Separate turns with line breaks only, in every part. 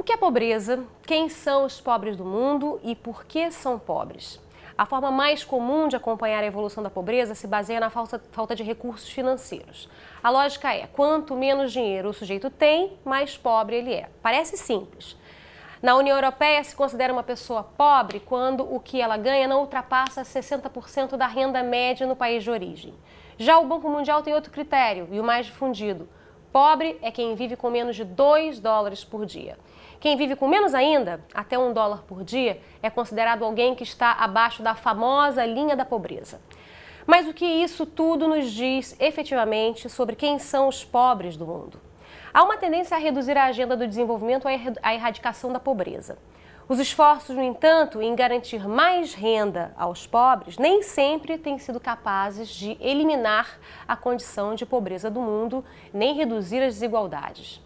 O que é pobreza? Quem são os pobres do mundo e por que são pobres? A forma mais comum de acompanhar a evolução da pobreza se baseia na falta de recursos financeiros. A lógica é, quanto menos dinheiro o sujeito tem, mais pobre ele é. Parece simples. Na União Europeia se considera uma pessoa pobre quando o que ela ganha não ultrapassa 60% da renda média no país de origem. Já o Banco Mundial tem outro critério, e o mais difundido. Pobre é quem vive com menos de $2 por dia. Quem vive com menos ainda, até $1 por dia, é considerado alguém que está abaixo da famosa linha da pobreza. Mas o que isso tudo nos diz efetivamente sobre quem são os pobres do mundo? Há uma tendência a reduzir a agenda do desenvolvimento à erradicação da pobreza. Os esforços, no entanto, em garantir mais renda aos pobres nem sempre têm sido capazes de eliminar a condição de pobreza do mundo, nem reduzir as desigualdades.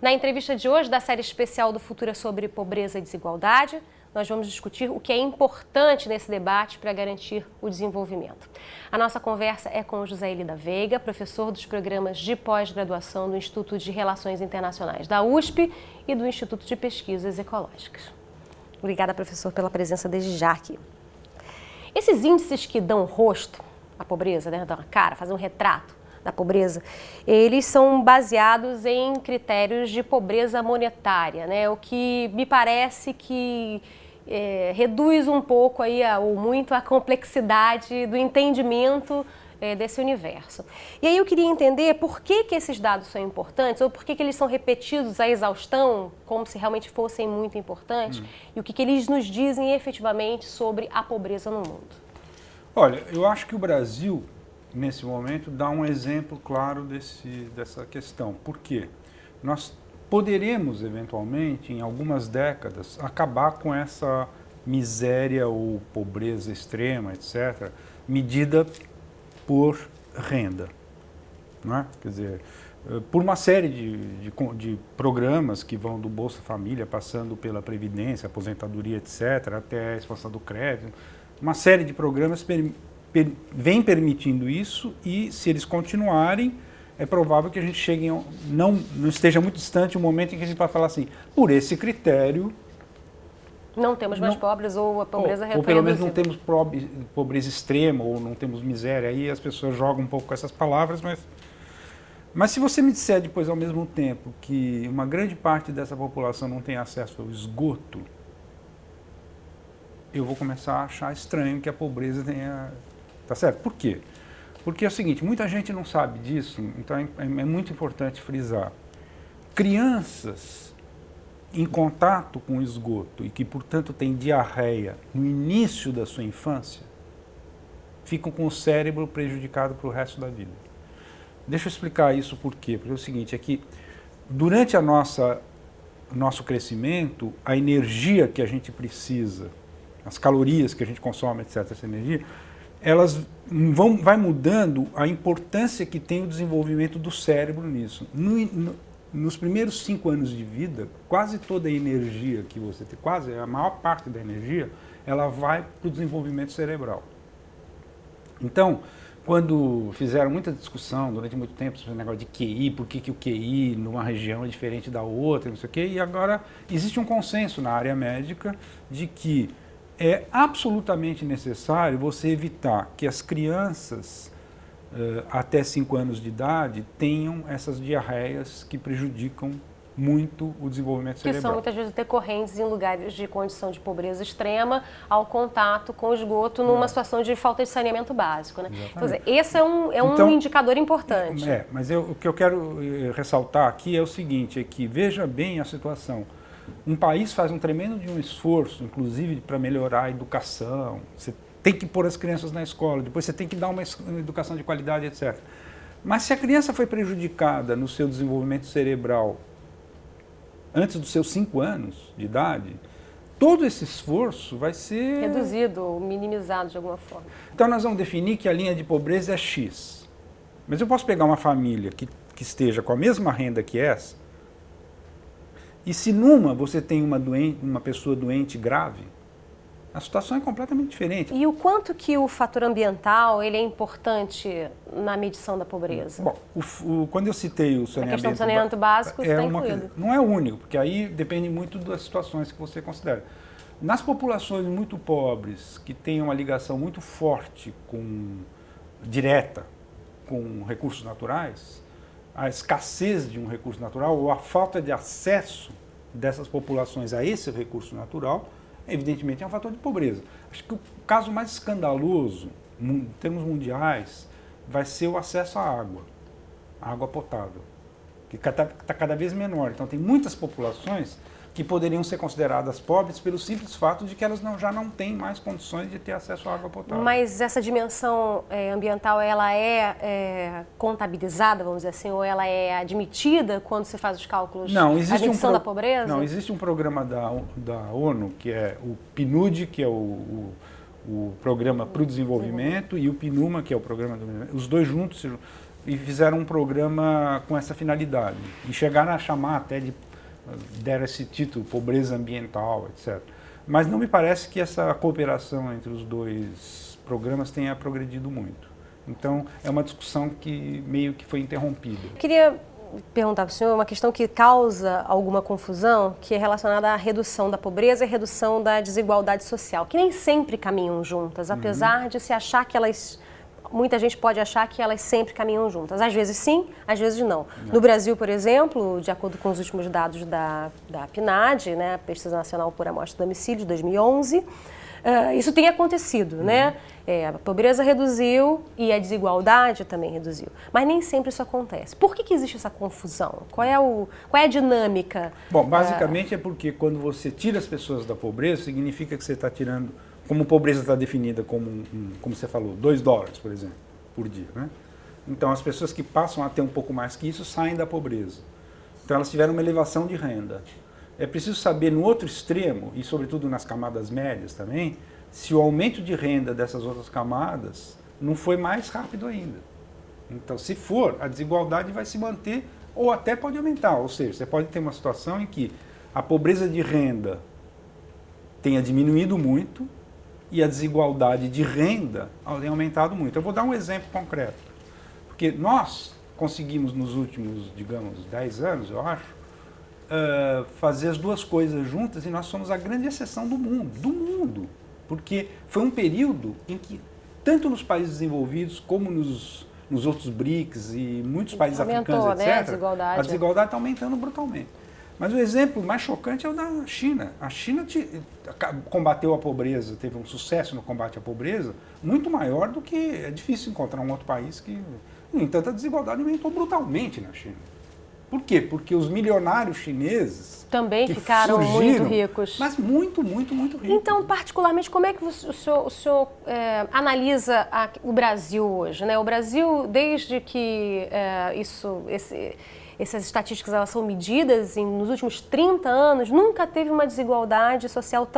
Na entrevista de hoje da série especial do Futura sobre pobreza e desigualdade, nós vamos discutir o que é importante nesse debate para garantir o desenvolvimento. A nossa conversa é com José Eli da Veiga, professor dos programas de pós-graduação do Instituto de Relações Internacionais da USP e do Instituto de Pesquisas Ecológicas. Obrigada, professor, pela presença desde já aqui. Esses índices que dão rosto à pobreza, né, dão a cara, fazem um retrato da pobreza, eles são baseados em critérios de pobreza monetária, né? O que me parece que reduz um pouco aí, ou muito a complexidade do entendimento desse universo. E aí eu queria entender por que esses dados são importantes, ou por que eles são repetidos à exaustão, como se realmente fossem muito importantes, e o que eles nos dizem efetivamente sobre a pobreza no mundo.
Olha, eu acho que o Brasil, nesse momento, dá um exemplo claro dessa questão. Por quê? Nós poderemos, eventualmente, em algumas décadas, acabar com essa miséria ou pobreza extrema, etc., medida por renda. Não é? Quer dizer, por uma série de programas que vão do Bolsa Família, passando pela Previdência, aposentadoria, etc., até a expansão do crédito, uma série de programas vem permitindo isso, e se eles continuarem, é provável que a gente chegue não esteja muito distante o momento em que a gente vai falar assim, por esse critério...
Não temos mais pobres, ou a pobreza
ou pelo menos não temos pobreza extrema, ou não temos miséria. Aí as pessoas jogam um pouco com essas palavras, mas se você me disser depois, ao mesmo tempo, que uma grande parte dessa população não tem acesso ao esgoto, eu vou começar a achar estranho que a pobreza tenha... Tá certo? Por quê? Porque é o seguinte, muita gente não sabe disso, então é muito importante frisar. Crianças em contato com o esgoto e que, portanto, têm diarreia no início da sua infância, ficam com o cérebro prejudicado para o resto da vida. Deixa eu explicar isso por quê. Porque é o seguinte, é que durante o nosso crescimento, a energia que a gente precisa, as calorias que a gente consome, etc., essa energia, elas vai mudando a importância que tem o desenvolvimento do cérebro nisso. Nos primeiros 5 anos de vida, quase toda a energia que você tem, quase a maior parte da energia, ela vai para o desenvolvimento cerebral. Então, quando fizeram muita discussão durante muito tempo sobre o negócio de QI, por que o QI numa região é diferente da outra, não sei o quê, e agora existe um consenso na área médica de que é absolutamente necessário você evitar que as crianças até 5 anos de idade tenham essas diarreias que prejudicam muito o desenvolvimento cerebral.
Que são muitas vezes decorrentes em lugares de condição de pobreza extrema ao contato com o esgoto numa situação de falta de saneamento básico, né? Então, esse é um indicador importante.
Mas o que eu quero ressaltar aqui é o seguinte, é que veja bem a situação. Um país faz um tremendo de um esforço, inclusive para melhorar a educação. Você tem que pôr as crianças na escola, depois você tem que dar uma educação de qualidade, etc. Mas se a criança foi prejudicada no seu desenvolvimento cerebral antes dos seus 5 anos de idade, todo esse esforço vai ser...
reduzido ou minimizado de alguma forma.
Então nós vamos definir que a linha de pobreza é X. Mas eu posso pegar uma família que esteja com a mesma renda que essa, e se numa você tem uma pessoa doente grave, A situação é completamente diferente.
E o quanto que o fator ambiental ele é importante na medição da pobreza?
Bom, quando eu citei o saneamento...
A questão do saneamento básico está incluído.
Não é o único, porque aí depende muito das situações que você considera. Nas populações muito pobres, que têm uma ligação muito forte direta com recursos naturais, a escassez de um recurso natural ou a falta de acesso dessas populações a esse recurso natural, evidentemente é um fator de pobreza. Acho que o caso mais escandaloso, em termos mundiais, vai ser o acesso à água potável, que está cada vez menor. Então tem muitas populações que poderiam ser consideradas pobres pelo simples fato de que elas já não têm mais condições de ter acesso à água potável.
Mas essa dimensão ambiental, ela é contabilizada, vamos dizer assim, ou ela é admitida quando se faz os cálculos da medição da pobreza?
Não, existe um programa da ONU, que é o PNUD, que é o Programa para o Desenvolvimento, e o PNUMA, que é o Programa do Desenvolvimento. Os dois juntos e fizeram um programa com essa finalidade. E chegaram a chamar até deram esse título, pobreza ambiental, etc. Mas não me parece que essa cooperação entre os dois programas tenha progredido muito. Então, é uma discussão que meio que foi interrompida.
Eu queria perguntar para o senhor uma questão que causa alguma confusão, que é relacionada à redução da pobreza e à redução da desigualdade social, que nem sempre caminham juntas, apesar de se achar que elas... Muita gente pode achar que elas sempre caminham juntas. Às vezes sim, às vezes não. No Brasil, por exemplo, de acordo com os últimos dados da PNAD, né, Pesquisa Nacional por Amostra do Domicílio, de 2011, isso tem acontecido, né? A pobreza reduziu e a desigualdade também reduziu. Mas nem sempre isso acontece. Por que existe essa confusão? Qual é a dinâmica?
Bom, basicamente é porque quando você tira as pessoas da pobreza, significa que você está tirando... Como pobreza está definida como você falou, $2, por exemplo, por dia, né? Então, as pessoas que passam a ter um pouco mais que isso saem da pobreza. Então, elas tiveram uma elevação de renda. É preciso saber, no outro extremo, e sobretudo nas camadas médias também, se o aumento de renda dessas outras camadas não foi mais rápido ainda. Então, se for, a desigualdade vai se manter ou até pode aumentar. Ou seja, você pode ter uma situação em que a pobreza de renda tenha diminuído muito, e a desigualdade de renda tem aumentado muito. Eu vou dar um exemplo concreto. Porque nós conseguimos nos últimos, digamos, 10 anos, eu acho, fazer as duas coisas juntas e nós somos a grande exceção do mundo. Porque foi um período em que, tanto nos países desenvolvidos como nos outros BRICS e muitos países africanos, etc.,
né,
a desigualdade está aumentando brutalmente. Mas o exemplo mais chocante é o da China. A China combateu a pobreza, teve um sucesso no combate à pobreza muito maior do que é difícil encontrar um outro país que... No entanto, a desigualdade aumentou brutalmente na China. Por quê? Porque os milionários chineses...
Também ficaram muito ricos.
Mas muito ricos.
Então, particularmente, como é que o senhor analisa o Brasil hoje, né? O Brasil, desde que essas estatísticas elas são medidas nos últimos 30 anos, nunca teve uma desigualdade social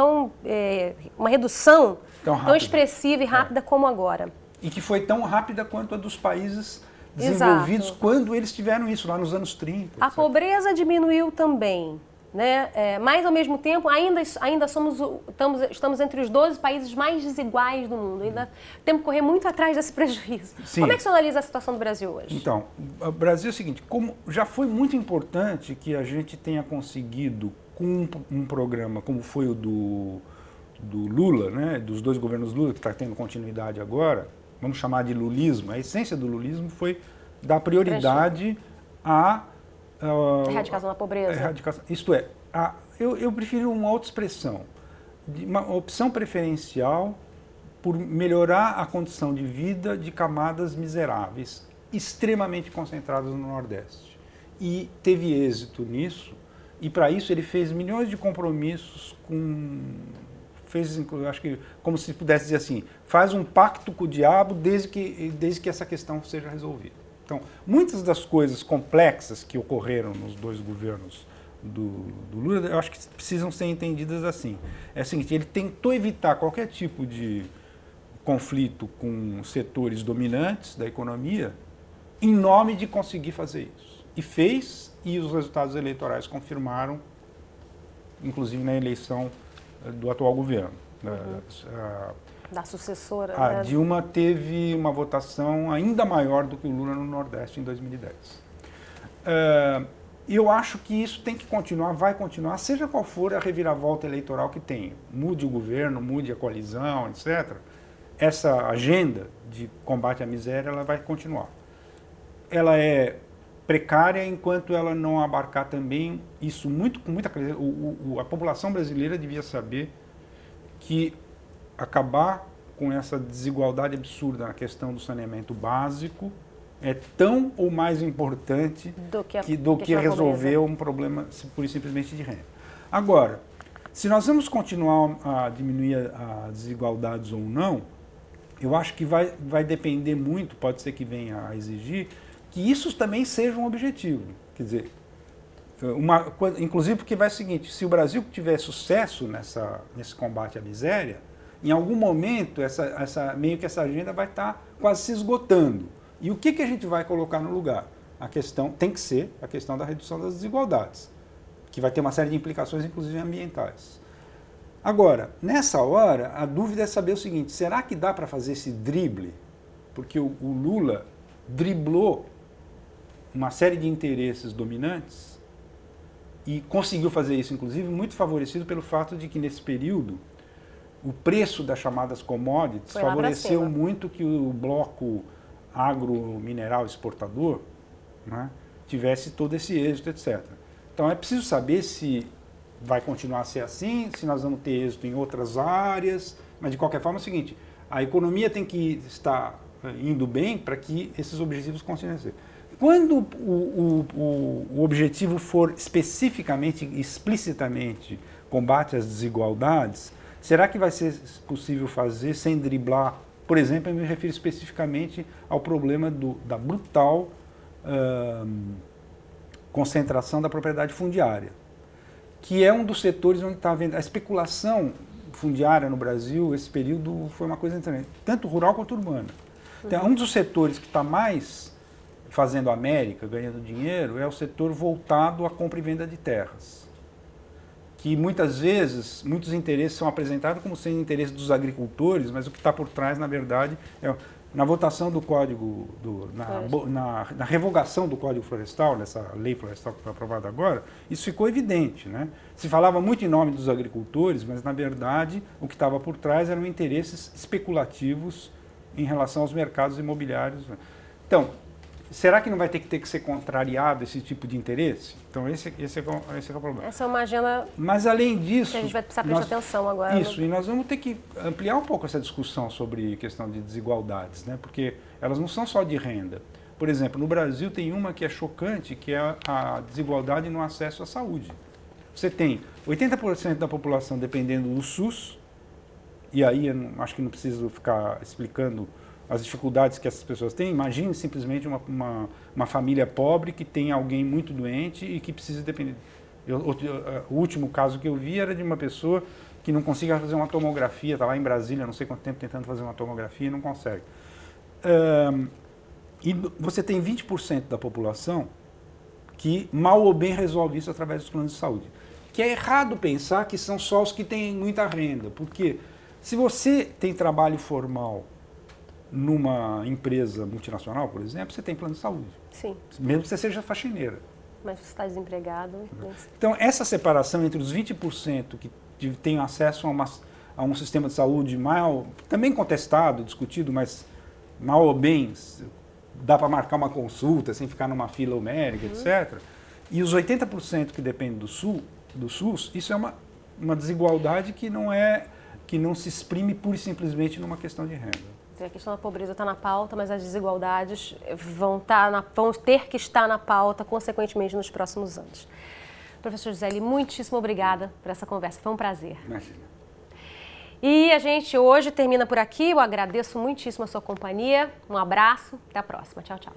uma redução tão expressiva e rápida como agora.
E que foi tão rápida quanto a dos países desenvolvidos. Exato. Quando eles tiveram isso, lá nos anos 30.
A pobreza diminuiu também, né? Mas, ao mesmo tempo, ainda estamos entre os 12 países mais desiguais do mundo. Ainda temos que correr muito atrás desse prejuízo.
Sim.
Como é que você analisa a situação do Brasil hoje?
Então, o Brasil é o seguinte, como já foi muito importante que a gente tenha conseguido, com um programa como foi o do Lula, né, dos dois governos Lula, que está tendo continuidade agora, vamos chamar de lulismo, a essência do lulismo foi dar prioridade à
erradicação da pobreza.
Isto é, eu prefiro uma outra expressão, uma opção preferencial por melhorar a condição de vida de camadas miseráveis, extremamente concentradas no Nordeste. E teve êxito nisso, e para isso ele fez milhões de compromissos acho que, como se pudesse dizer assim, faz um pacto com o diabo desde que essa questão seja resolvida. Então, muitas das coisas complexas que ocorreram nos dois governos do Lula, eu acho que precisam ser entendidas assim. É o seguinte, ele tentou evitar qualquer tipo de conflito com setores dominantes da economia em nome de conseguir fazer isso. E fez, e os resultados eleitorais confirmaram, inclusive na eleição do atual governo.
Da sucessora.
A Dilma teve uma votação ainda maior do que o Lula no Nordeste em 2010. Eu acho que isso tem que continuar, vai continuar, seja qual for a reviravolta eleitoral que tenha. Mude o governo, mude a coalizão, etc. Essa agenda de combate à miséria, ela vai continuar. Ela é precária enquanto ela não abarcar também isso com muita clareza. A população brasileira devia saber que acabar com essa desigualdade absurda na questão do saneamento básico é tão ou mais importante do que resolver um problema pura e simplesmente de renda. Agora, se nós vamos continuar a diminuir as desigualdades ou não, eu acho que vai depender muito, pode ser que venha a exigir, que isso também seja um objetivo. Quer dizer, inclusive porque vai o seguinte, se o Brasil tiver sucesso nesse combate à miséria, em algum momento meio que essa agenda vai estar quase se esgotando. E o que a gente vai colocar no lugar? A questão tem que ser a questão da redução das desigualdades, que vai ter uma série de implicações, inclusive ambientais. Agora, nessa hora, a dúvida é saber o seguinte, será que dá para fazer esse drible? Porque o Lula driblou uma série de interesses dominantes e conseguiu fazer isso, inclusive, muito favorecido pelo fato de que, nesse período, o preço das chamadas commodities favoreceu muito que o bloco agro-mineral exportador, né, tivesse todo esse êxito, etc. Então é preciso saber se vai continuar a ser assim, se nós vamos ter êxito em outras áreas, mas de qualquer forma é o seguinte, a economia tem que estar indo bem para que esses objetivos continuem a ser. Quando o objetivo for especificamente, explicitamente combate às desigualdades, será que vai ser possível fazer sem driblar? Por exemplo, eu me refiro especificamente ao problema da brutal concentração da propriedade fundiária, que é um dos setores onde está havendo a especulação fundiária no Brasil. Esse período foi uma coisa interessante, tanto rural quanto urbana. Então, um dos setores que está mais fazendo América, ganhando dinheiro, é o setor voltado à compra e venda de terras, que muitas vezes, muitos interesses são apresentados como sendo interesses dos agricultores, mas o que está por trás, na verdade, na votação do Código, na revogação do Código Florestal, nessa lei florestal que foi aprovada agora, isso ficou evidente, né? Se falava muito em nome dos agricultores, mas, na verdade, o que estava por trás eram interesses especulativos em relação aos mercados imobiliários. Então, será que não vai ter que ser contrariado esse tipo de interesse? Então, esse é o problema.
Essa é uma agenda.
Mas, além disso,
que a gente vai precisar prestar atenção agora.
Isso, e nós vamos ter que ampliar um pouco essa discussão sobre questão de desigualdades, né? Porque elas não são só de renda. Por exemplo, no Brasil tem uma que é chocante, que é a desigualdade no acesso à saúde. Você tem 80% da população dependendo do SUS, e aí eu acho que não preciso ficar explicando as dificuldades que essas pessoas têm. Imagine simplesmente uma família pobre que tem alguém muito doente e que precisa depender. O último caso que eu vi era de uma pessoa que não conseguia fazer uma tomografia, está lá em Brasília, não sei quanto tempo tentando fazer uma tomografia e não consegue. E você tem 20% da população que mal ou bem resolve isso através dos planos de saúde. Que é errado pensar que são só os que têm muita renda, porque se você tem trabalho formal numa empresa multinacional, por exemplo, você tem plano de saúde.
Sim.
Mesmo que você seja faxineira.
Mas você está desempregado.
Então, essa separação entre os 20% que têm acesso a um sistema de saúde também contestado, discutido, mas mal ou bem, dá para marcar uma consulta sem ficar numa fila homérica, etc. E os 80% que dependem do SUS, isso é uma desigualdade que não se exprime pura e simplesmente numa questão de renda.
A questão da pobreza está na pauta, mas as desigualdades vão ter que estar na pauta, consequentemente, nos próximos anos. Professor Gisele, muitíssimo obrigada por essa conversa. Foi um prazer.
Imagina.
E a gente hoje termina por aqui. Eu agradeço muitíssimo a sua companhia. Um abraço. Até a próxima. Tchau, tchau.